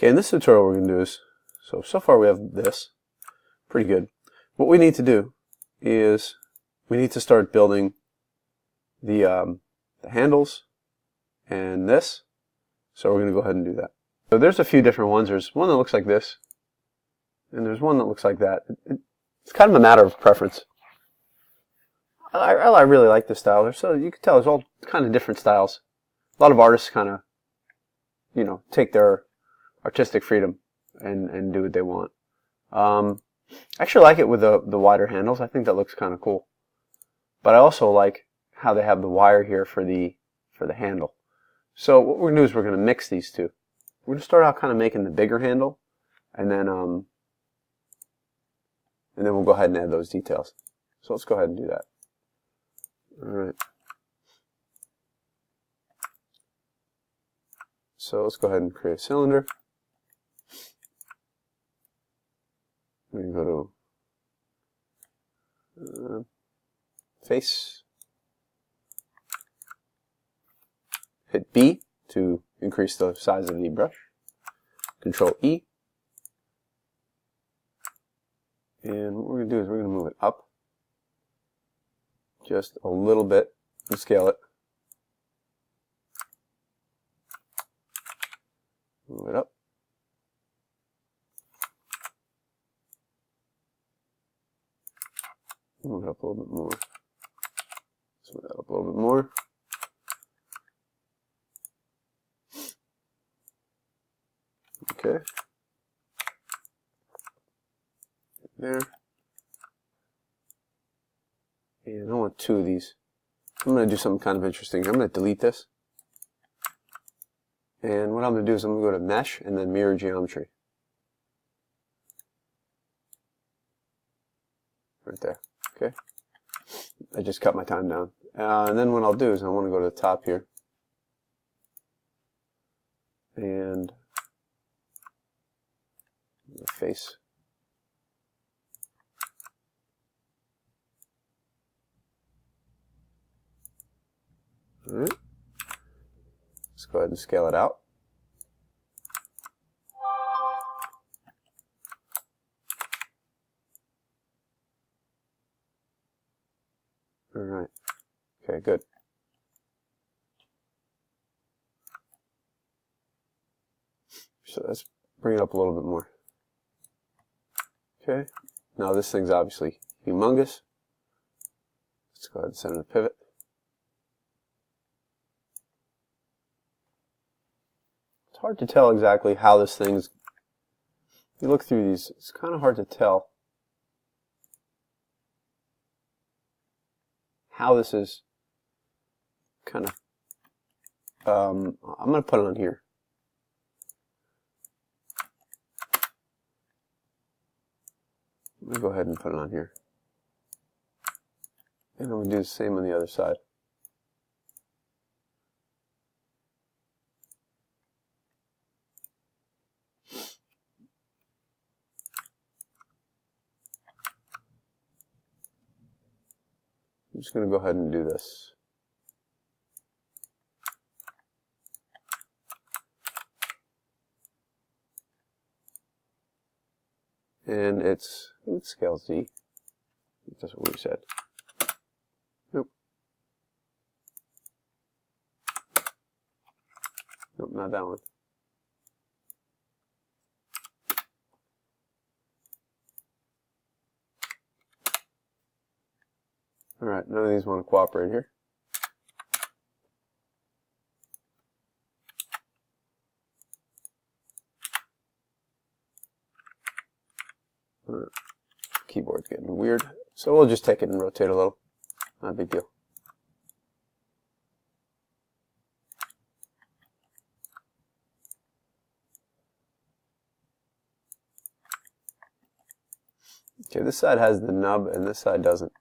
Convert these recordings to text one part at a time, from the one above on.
Okay, in this tutorial we're going to do is, so far we have this, pretty good. What we need to do is we need to start building the handles and this. So we're going to go ahead and do that. So there's a few different ones. There's one that looks like this, and there's one that looks like that. It's kind of a matter of preference. I really like this style. So you can tell there's all kind of different styles. A lot of artists kind of, you know, take their artistic freedom and do what they want. I actually like it with the wider handles. I think that looks kind of cool. But I also like how they have the wire here for the handle. So what we're going to do is we're going to mix these two. We're going to start out kind of making the bigger handle, and then we'll go ahead and add those details. So let's go ahead and do that. All right. So let's go ahead and create a cylinder. We can go to face, hit B to increase the size of the brush, Control E, and what we're going to do is we're going to move it up just a little bit and scale it. Move it up. Move it up a little bit more. Let's move that up a little bit more. Okay. There. And I want two of these. I'm going to do something kind of interesting. I'm going to delete this. And what I'm going to do is I'm going to go to Mesh and then Mirror Geometry. Right there. Okay. I just cut my time down. And then what I'll do is I want to go to the top here. And the face. Alright. Let's go ahead and scale it out. Alright. Okay, good. So let's bring it up a little bit more. Okay. Now this thing's obviously humongous. Let's go ahead and center the pivot. It's hard to tell exactly how this thing's... If you look through these, it's kind of hard to tell how this is kind of... I'm going to put it on here. I'm going to go ahead and put it on here. And I'm going to do the same on the other side. I'm just going to go ahead and do this. And it scales Z. That's what we said. Nope. Nope, not that one. Alright, none of these want to cooperate here. Keyboard's getting weird, so we'll just take it and rotate a little. Not a big deal. Okay, this side has the nub and this side doesn't.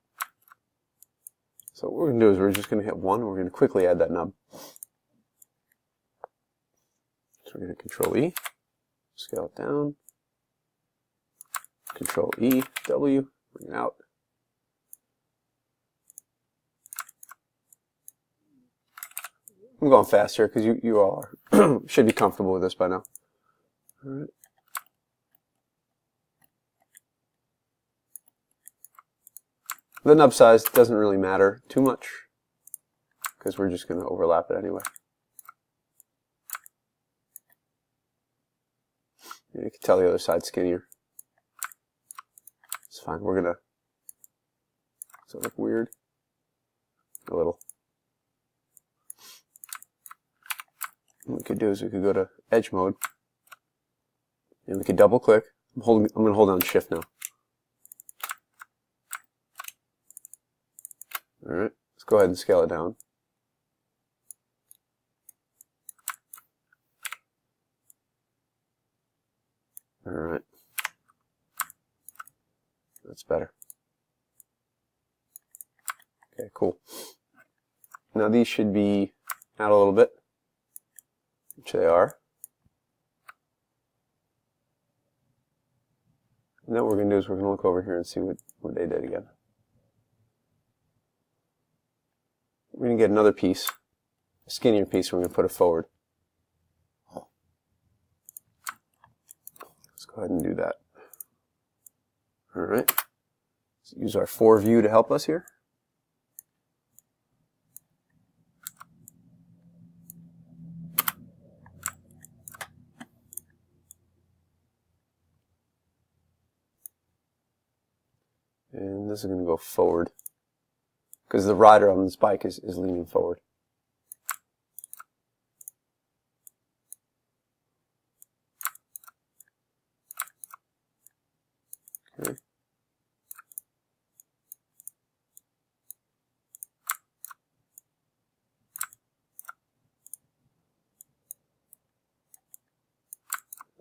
So what we're going to do is we're just going to hit 1 and we're going to quickly add that nub. So we're going to Control E, scale it down. Control E, W, bring it out. I'm going fast here because you all are should be comfortable with this by now. All right. The nub size doesn't really matter too much because we're just going to overlap it anyway. You can tell the other side's skinnier. It's fine. We're going to... Does it look weird? A little. What we could do is we could go to edge mode and we could double click. I'm going to hold down shift now. Alright, let's go ahead and scale it down. Alright. That's better. Okay, cool. Now these should be out a little bit, which they are. And then what we're going to do is we're going to look over here and see what they did again. We're going to get another piece, a skinnier piece, and we're going to put it forward. Let's go ahead and do that. Alright. Let's use our 4 view to help us here. And this is going to go forward because the rider on this bike is leaning forward. Okay. I'm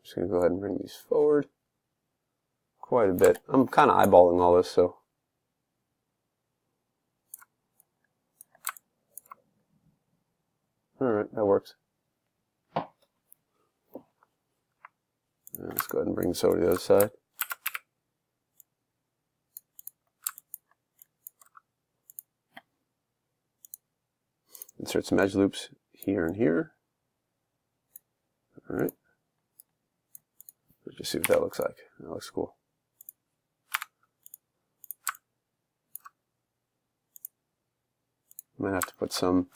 just going to go ahead and bring these forward quite a bit. I'm kind of eyeballing all this, so. Alright, that works. Let's go ahead and bring this over to the other side. Insert some edge loops here and here. Alright. Let's just see what that looks like. That looks cool. Might have to put some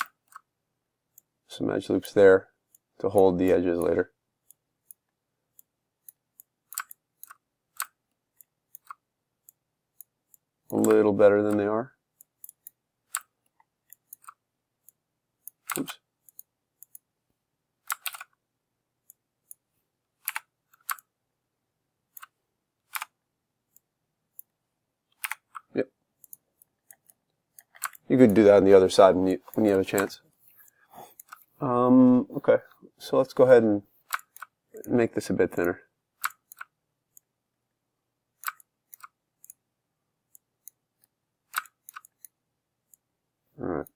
edge loops there to hold the edges later. A little better than they are. Oops. Yep. You could do that on the other side when you have a chance. Okay, so let's go ahead and make this a bit thinner. Alright.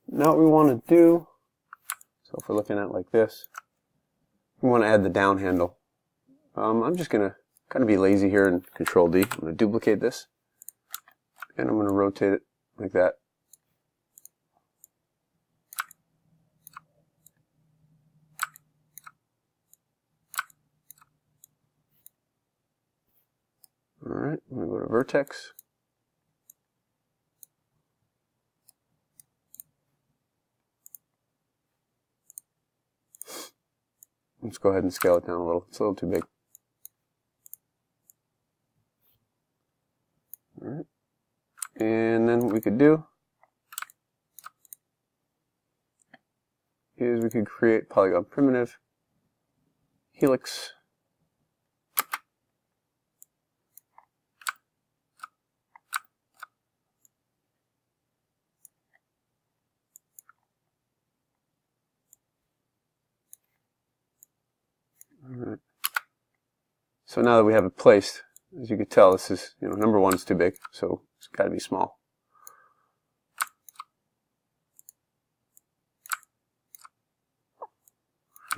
Now what we want to do, so if we're looking at it like this, we want to add the down handle. I'm just going to kind of be lazy here and Control D. I'm going to duplicate this, and I'm going to rotate it like that. Alright, I'm going to go to Vertex. Let's go ahead and scale it down a little. It's a little too big. Alright. And then what we could do is we could create polygon primitive, Helix. Alright. So now that we have it placed, as you can tell, this is, number 1 is too big, so it's got to be small.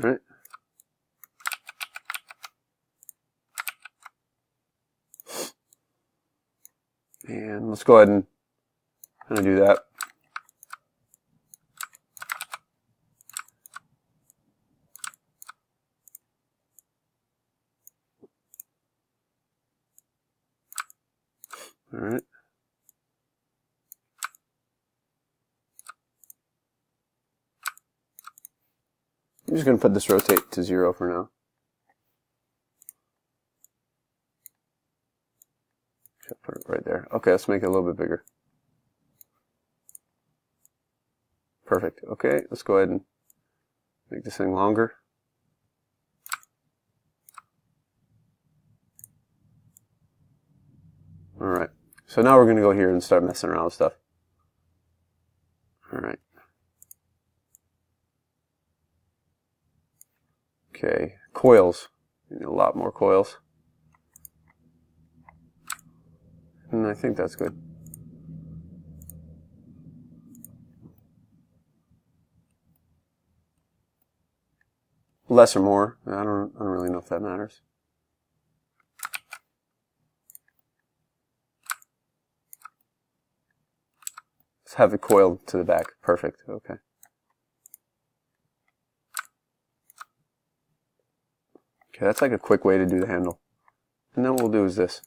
Alright. And let's go ahead and kind of do that. All right. I'm just going to put this rotate to 0 for now. Should put it right there. Okay, let's make it a little bit bigger. Perfect. Okay, let's go ahead and make this thing longer. Alright, so now we're going to go here and start messing around with stuff. Alright. Okay, coils. We need a lot more coils. And I think that's good. Less or more. I don't really know if that matters. Let's have it coiled to the back. Perfect. Okay. Okay, that's like a quick way to do the handle. And then what we'll do is this.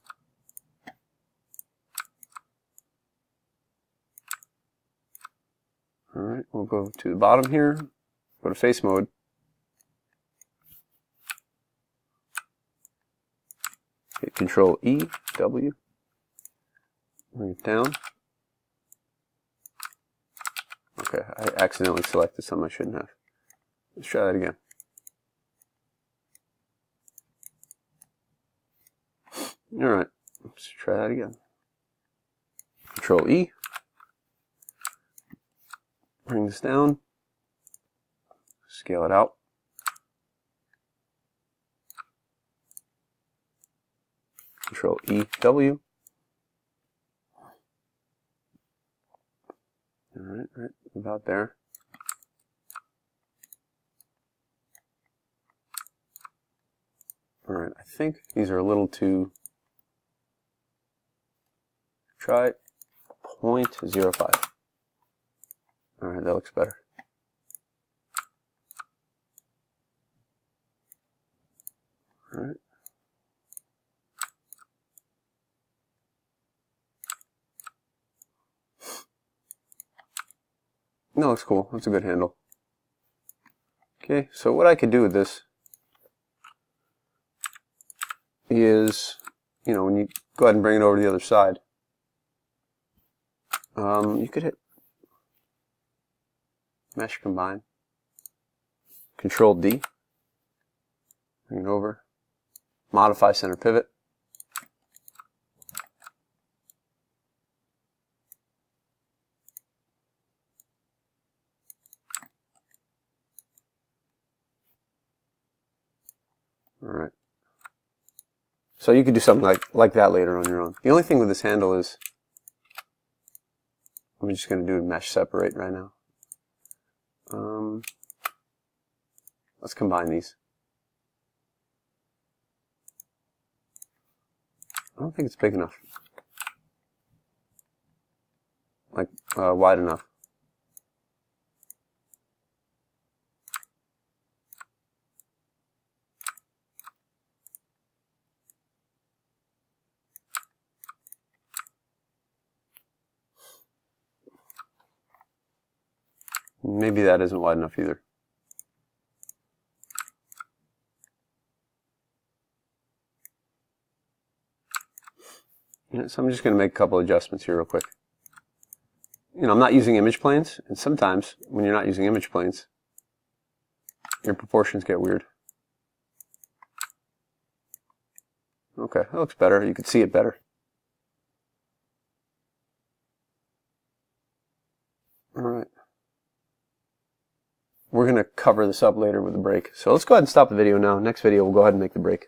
Alright, we'll go to the bottom here, go to face mode. Hit Control E, W, bring it down. Okay, I accidentally selected something I shouldn't have. Let's try that again. Alright, let's try that again. Control E. Bring this down. Scale it out. Control E, W. Alright, right about there. Alright, I think these are a little too... Try 0.05. Alright, that looks better. Alright. That looks cool. That's a good handle. Okay, so what I could do with this is, you know, when you go ahead and bring it over to the other side, you could hit Mesh Combine, Control D, bring it over, Modify Center Pivot. Alright. So you could do something like that later on your own. The only thing with this handle is, I'm just going to do a mesh separate right now. Let's combine these. I don't think it's big enough. Like, wide enough. Maybe that isn't wide enough either. Yeah, so I'm just going to make a couple adjustments here real quick. You know, I'm not using image planes, and sometimes when you're not using image planes, your proportions get weird. Okay, that looks better. You can see it better. Alright. We're going to cover this up later with the break. So let's go ahead and stop the video now. Next video, we'll go ahead and make the break.